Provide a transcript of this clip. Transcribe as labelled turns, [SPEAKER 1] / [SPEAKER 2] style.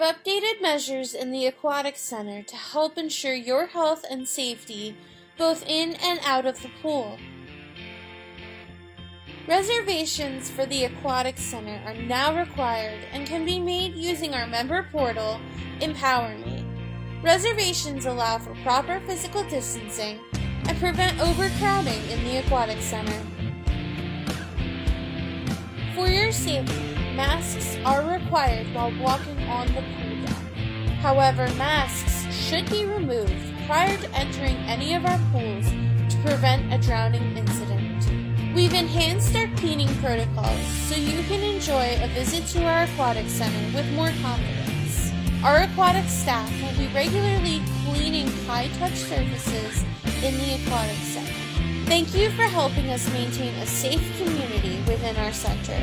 [SPEAKER 1] We've updated measures in the Aquatics Center to help ensure your health and safety both in and out of the pool. Reservations for the Aquatics Center are now required and can be made using our member portal, Empower Me. Reservations allow for proper physical distancing and prevent overcrowding in the Aquatics Center. For your safety, masks are required while walking on the pool deck. However, masks should be removed prior to entering any of our pools to prevent a drowning incident. We've enhanced our cleaning protocols so you can enjoy a visit to our Aquatics Center with more confidence. Our aquatics staff will be regularly cleaning high-touch surfaces in the Aquatics Center. Thank you for helping us maintain a safe community within our center.